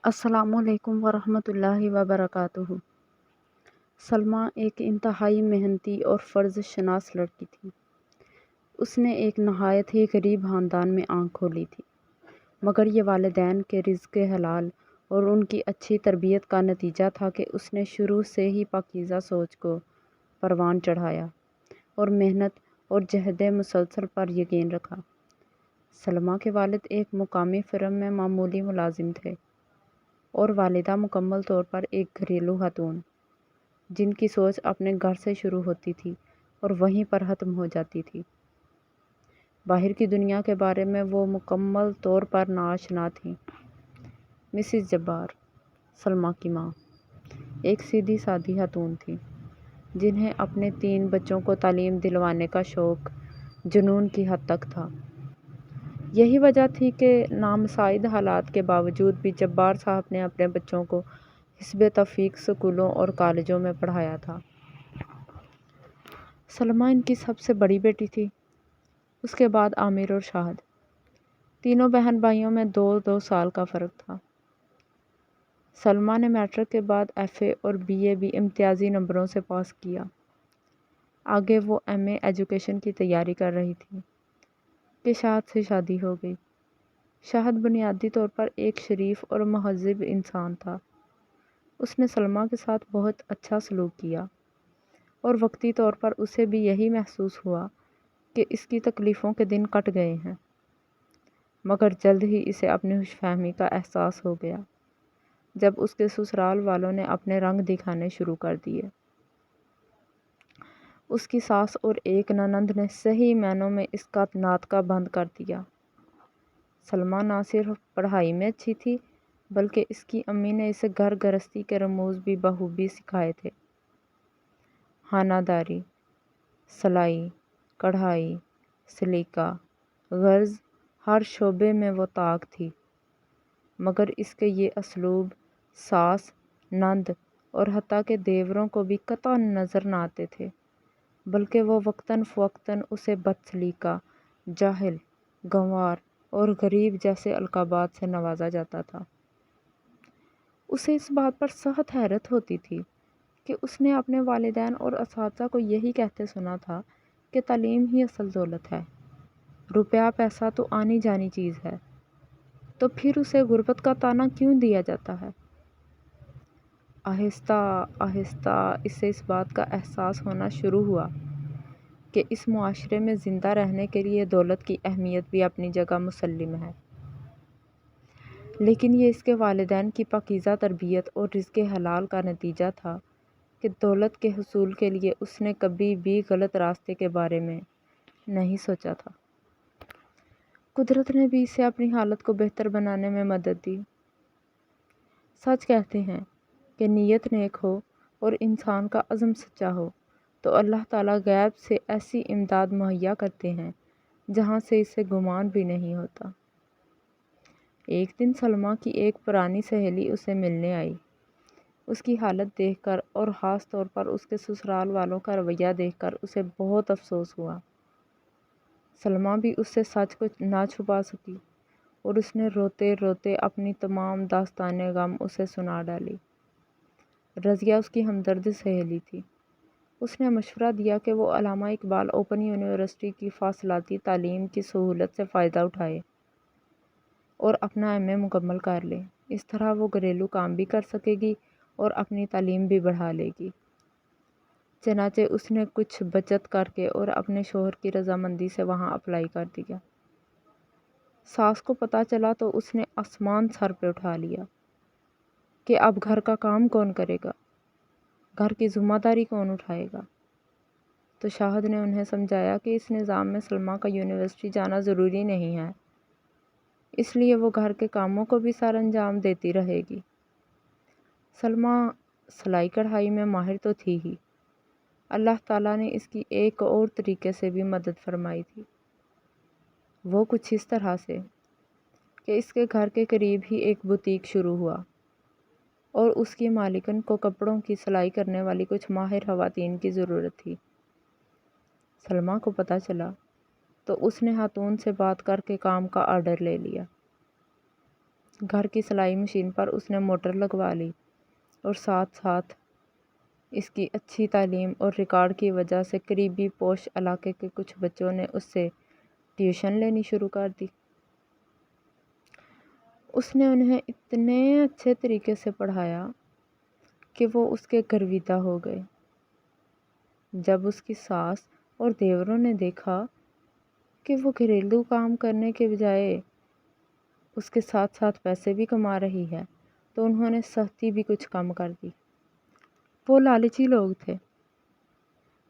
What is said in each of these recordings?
السلام علیکم ورحمۃ اللہ وبرکاتہ۔ سلمیٰ ایک انتہائی محنتی اور فرض شناس لڑکی تھی۔ اس نے ایک نہایت ہی غریب خاندان میں آنکھ کھولی تھی، مگر یہ والدین کے رزق حلال اور ان کی اچھی تربیت کا نتیجہ تھا کہ اس نے شروع سے ہی پاکیزہ سوچ کو پروان چڑھایا اور محنت اور جہد مسلسل پر یقین رکھا۔ سلمیٰ کے والد ایک مقامی فرم میں معمولی ملازم تھے اور والدہ مکمل طور پر ایک گھریلو خاتون، جن کی سوچ اپنے گھر سے شروع ہوتی تھی اور وہیں پر ختم ہو جاتی تھی۔ باہر کی دنیا کے بارے میں وہ مکمل طور پر ناآشنا تھیں۔ مسز جبار، سلمیٰ کی ماں، ایک سیدھی سادی خاتون تھیں جنہیں اپنے 3 بچوں کو تعلیم دلوانے کا شوق جنون کی حد تک تھا۔ یہی وجہ تھی کہ نامساعد حالات کے باوجود بھی جبار صاحب نے اپنے بچوں کو حسب توفیق اسکولوں اور کالجوں میں پڑھایا تھا۔ سلمیٰ ان کی سب سے بڑی بیٹی تھی۔ اس کے بعد عامر اور شاہد۔ تینوں بہن بھائیوں میں 2 سال کا فرق تھا۔ سلمیٰ نے میٹرک کے بعد FA اور BA بھی امتیازی نمبروں سے پاس کیا۔ آگے وہ MA ایجوکیشن کی تیاری کر رہی تھی کہ شاہد سے شادی ہو گئی۔ شاہد بنیادی طور پر ایک شریف اور مہذب انسان تھا۔ اس نے سلمیٰ کے ساتھ بہت اچھا سلوک کیا اور وقتی طور پر اسے بھی یہی محسوس ہوا کہ اس کی تکلیفوں کے دن کٹ گئے ہیں، مگر جلد ہی اسے اپنی خوش فہمی کا احساس ہو گیا جب اس کے سسرال والوں نے اپنے رنگ دکھانے شروع کر دیے۔ اس کی ساس اور ایک نند نے صحیح معنوں میں اس کا ناطقہ بند کر دیا۔ سلمیٰ نہ صرف پڑھائی میں اچھی تھی بلکہ اس کی امی نے اسے گھر گرہستی کے رموز بھی بخوبی سکھائے تھے۔ خانہ داری، سلائی، کڑھائی، سلیقہ، غرض ہر شعبے میں وہ طاق تھی، مگر اس کے یہ اسلوب ساس، نند اور حتیٰ کہ دیوروں کو بھی قطعاً نظر نہ آتے تھے، بلکہ وہ وقتاً فوقتاً اسے بد سلیقہ، جاہل، گنوار اور غریب جیسے القابات سے نوازا جاتا تھا۔ اسے اس بات پر سخت حیرت ہوتی تھی کہ اس نے اپنے والدین اور اساتذہ کو یہی کہتے سنا تھا کہ تعلیم ہی اصل دولت ہے، روپیہ پیسہ تو آنی جانی چیز ہے، تو پھر اسے غربت کا طعنہ کیوں دیا جاتا ہے؟ آہستہ آہستہ اسے اس بات کا احساس ہونا شروع ہوا کہ اس معاشرے میں زندہ رہنے کے لیے دولت کی اہمیت بھی اپنی جگہ مسلم ہے، لیکن یہ اس کے والدین کی پاکیزہ تربیت اور رزق حلال کا نتیجہ تھا کہ دولت کے حصول کے لیے اس نے کبھی بھی غلط راستے کے بارے میں نہیں سوچا تھا۔ قدرت نے بھی اسے اپنی حالت کو بہتر بنانے میں مدد دی۔ سچ کہتے ہیں کہ نیت نیک ہو اور انسان کا عزم سچا ہو تو اللہ تعالیٰ غیب سے ایسی امداد مہیا کرتے ہیں جہاں سے اسے گمان بھی نہیں ہوتا۔ ایک دن سلمیٰ کی ایک پرانی سہیلی اسے ملنے آئی۔ اس کی حالت دیکھ کر اور خاص طور پر اس کے سسرال والوں کا رویہ دیکھ کر اسے بہت افسوس ہوا۔ سلمیٰ بھی اس سے سچ کو نہ چھپا سکی اور اس نے روتے روتے اپنی تمام داستان غم اسے سنا ڈالی۔ رضیہ اس کی ہمدرد سہیلی تھی۔ اس نے مشورہ دیا کہ وہ علامہ اقبال اوپن یونیورسٹی کی فاصلاتی تعلیم کی سہولت سے فائدہ اٹھائے اور اپنا MA مکمل کر لے۔ اس طرح وہ گھریلو کام بھی کر سکے گی اور اپنی تعلیم بھی بڑھا لے گی۔ چنانچہ اس نے کچھ بچت کر کے اور اپنے شوہر کی رضامندی سے وہاں اپلائی کر دیا۔ ساس کو پتہ چلا تو اس نے آسمان سر پہ اٹھا لیا کہ اب گھر کا کام کون کرے گا، گھر کی ذمہ داری کون اٹھائے گا؟ تو شاہد نے انہیں سمجھایا کہ اس نظام میں سلمیٰ کا یونیورسٹی جانا ضروری نہیں ہے، اس لیے وہ گھر کے کاموں کو بھی سر انجام دیتی رہے گی۔ سلمیٰ سلائی کڑھائی میں ماہر تو تھی ہی، اللہ تعالیٰ نے اس کی ایک اور طریقے سے بھی مدد فرمائی تھی۔ وہ کچھ اس طرح سے کہ اس کے گھر کے قریب ہی ایک بوتیک شروع ہوا اور اس کی مالکن کو کپڑوں کی سلائی کرنے والی کچھ ماہر خواتین کی ضرورت تھی۔ سلمیٰ کو پتہ چلا تو اس نے خاتون سے بات کر کے کام کا آرڈر لے لیا۔ گھر کی سلائی مشین پر اس نے موٹر لگوا لی اور ساتھ ساتھ اس کی اچھی تعلیم اور ریکارڈ کی وجہ سے قریبی پوش علاقے کے کچھ بچوں نے اس سے ٹیوشن لینی شروع کر دی۔ اس نے انہیں اتنے اچھے طریقے سے پڑھایا کہ وہ اس کے گرویدہ ہو گئے۔ جب اس کی ساس اور دیوروں نے دیکھا کہ وہ گھریلو کام کرنے کے بجائے اس کے ساتھ ساتھ پیسے بھی کما رہی ہے تو انہوں نے سختی بھی کچھ کم کر دی۔ وہ لالچی لوگ تھے۔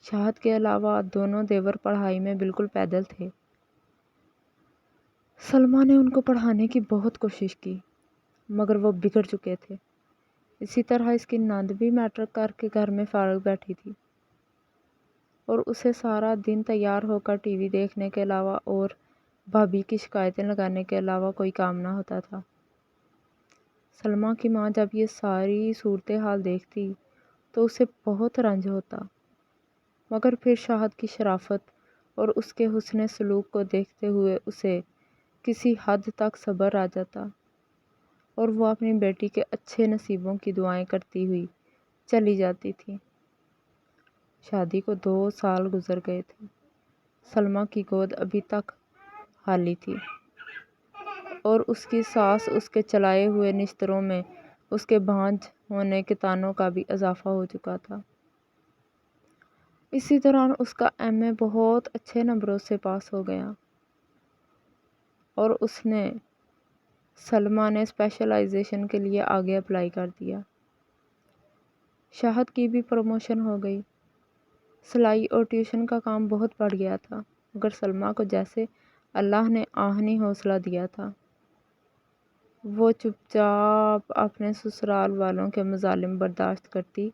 شاہد کے علاوہ دونوں دیور پڑھائی میں بالکل پیدل تھے۔ سلمیٰ نے ان کو پڑھانے کی بہت کوشش کی مگر وہ بگڑ چکے تھے۔ اسی طرح اس کی نند بھی میٹرک کر کے گھر میں فارغ بیٹھی تھی اور اسے سارا دن تیار ہو کر ٹی وی دیکھنے کے علاوہ اور بھابھی کی شکایتیں لگانے کے علاوہ کوئی کام نہ ہوتا تھا۔ سلمیٰ کی ماں جب یہ ساری صورتحال دیکھتی تو اسے بہت رنج ہوتا مگر پھر شاہد کی شرافت اور اس کے حسن سلوک کو دیکھتے ہوئے اسے کسی حد تک صبر آ جاتا اور وہ اپنی بیٹی کے اچھے نصیبوں کی دعائیں کرتی ہوئی چلی جاتی تھی۔ شادی کو 2 سال گزر گئے تھے۔ سلمیٰ کی گود ابھی تک خالی تھی اور اس کی ساس اس کے چلائے ہوئے نشتروں میں اس کے بھانج ہونے کے طعنوں کا بھی اضافہ ہو چکا تھا۔ اسی دوران اس کا ایم اے بہت اچھے نمبروں سے پاس ہو گیا اور سلمیٰ نے اسپیشلائزیشن کے لیے آگے اپلائی کر دیا۔ شاہد کی بھی پروموشن ہو گئی۔ سلائی اور ٹیوشن کا کام بہت بڑھ گیا تھا مگر سلمیٰ کو جیسے اللہ نے آہنی حوصلہ دیا تھا۔ وہ چپ چاپ اپنے سسرال والوں کے مظالم برداشت کرتی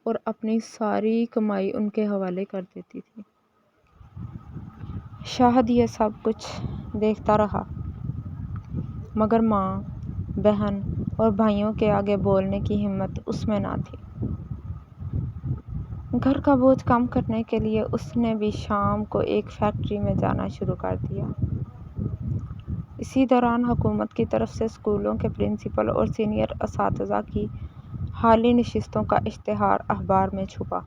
اور اپنی ساری کمائی ان کے حوالے کر دیتی تھی۔ شاہد یہ سب کچھ دیکھتا رہا مگر ماں، بہن اور بھائیوں کے آگے بولنے کی ہمت اس میں نہ تھی۔ گھر کا بوجھ کم کرنے کے لیے اس نے بھی شام کو ایک فیکٹری میں جانا شروع کر دیا۔ اسی دوران حکومت کی طرف سے اسکولوں کے پرنسپل اور سینئر اساتذہ کی حالی نشستوں کا اشتہار اخبار میں چھپا۔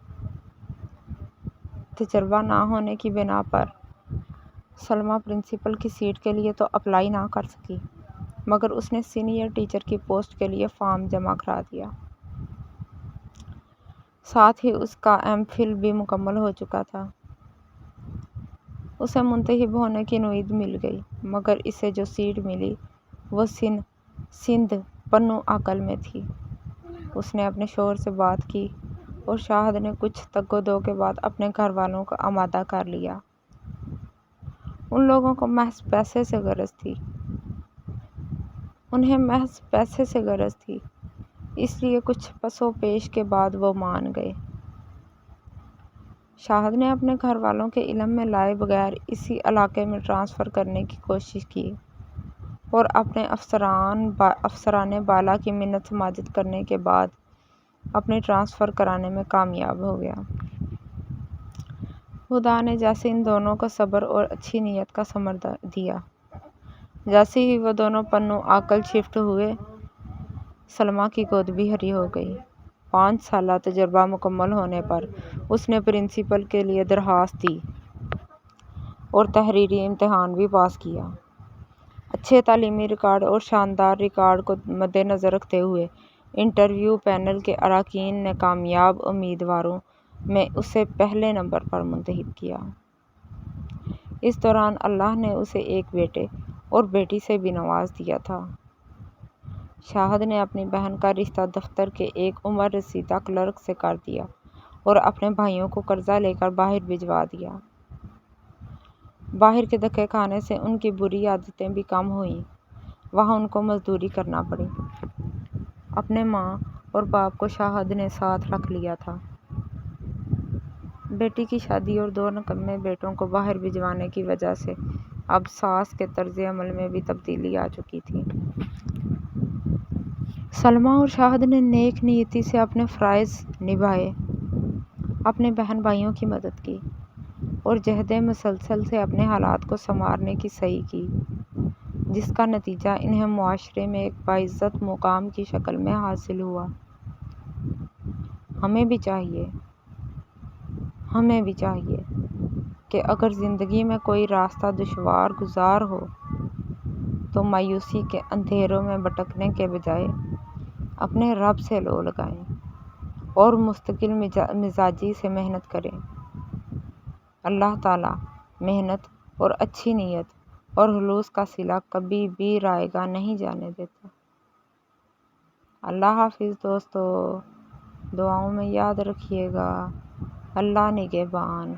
تجربہ نہ ہونے کی بنا پر سلمیٰ پرنسپل کی سیٹ کے لیے تو اپلائی نہ کر سکی مگر اس نے سینئر ٹیچر کی پوسٹ کے لیے فارم جمع کرا دیا۔ ساتھ ہی اس کا ایم فل بھی مکمل ہو چکا تھا۔ اسے منتخب ہونے کی نوید مل گئی مگر اسے جو سیٹ ملی وہ سندھ پنو عقل میں تھی۔ اس نے اپنے شوہر سے بات کی اور شاہد نے کچھ تگ و دو کے بعد اپنے گھر والوں کو آمادہ کر لیا۔ ان لوگوں کو محض پیسے سے غرض تھی۔ انہیں محض پیسے سے غرض تھی اس لیے کچھ پس و پیش کے بعد وہ مان گئے۔ شاہد نے اپنے گھر والوں کے علم میں لائے بغیر اسی علاقے میں ٹرانسفر کرنے کی کوشش کی اور اپنے افسران بالا کی منت سماجت کرنے کے بعد اپنی ٹرانسفر کرانے میں کامیاب ہو گیا۔ خدا نے جیسے ان دونوں کو صبر اور اچھی نیت کا ثمر دیا، جیسے ہی وہ دونوں پنو عقل شفٹ ہوئے سلمیٰ کی گود بھی ہری ہو گئی۔ 5 سالہ تجربہ مکمل ہونے پر اس نے پرنسپل کے لیے درخواست دی اور تحریری امتحان بھی پاس کیا۔ اچھے تعلیمی ریکارڈ اور شاندار ریکارڈ کو مدنظر رکھتے ہوئے انٹرویو پینل کے اراکین نے کامیاب امیدواروں میں اسے پہلے نمبر پر منتخب کیا۔ اس دوران اللہ نے اسے ایک بیٹے اور بیٹی سے بھی نواز دیا تھا۔ شاہد نے اپنی بہن کا رشتہ دفتر کے ایک عمر رسیدہ کلرک سے کر دیا اور اپنے بھائیوں کو قرضہ لے کر باہر بھجوا دیا۔ باہر کے دھکے کھانے سے ان کی بری عادتیں بھی کم ہوئیں، وہاں ان کو مزدوری کرنا پڑی۔ اپنے ماں اور باپ کو شاہد نے ساتھ رکھ لیا تھا۔ بیٹی کی شادی اور 2 نکمے بیٹوں کو باہر بھجوانے کی وجہ سے اب ساس کے طرز عمل میں بھی تبدیلی آ چکی تھی۔ سلمیٰ اور شاہد نے نیک نیتی سے اپنے فرائض نبھائے، اپنے بہن بھائیوں کی مدد کی اور جہد مسلسل سے اپنے حالات کو سنوارنے کی سعی کی۔ جس کا نتیجہ انہیں معاشرے میں ایک باعزت مقام کی شکل میں حاصل ہوا۔ ہمیں بھی چاہیے کہ اگر زندگی میں کوئی راستہ دشوار گزار ہو تو مایوسی کے اندھیروں میں بھٹکنے کے بجائے اپنے رب سے لو لگائیں اور مستقل مزاجی سے محنت کریں۔ اللہ تعالیٰ محنت اور اچھی نیت اور خلوص کا صلہ کبھی بھی رائیگاں نہیں جانے دیتا۔ اللہ حافظ دوستو، دعاؤں میں یاد رکھیے گا۔ اللہ نگہبان۔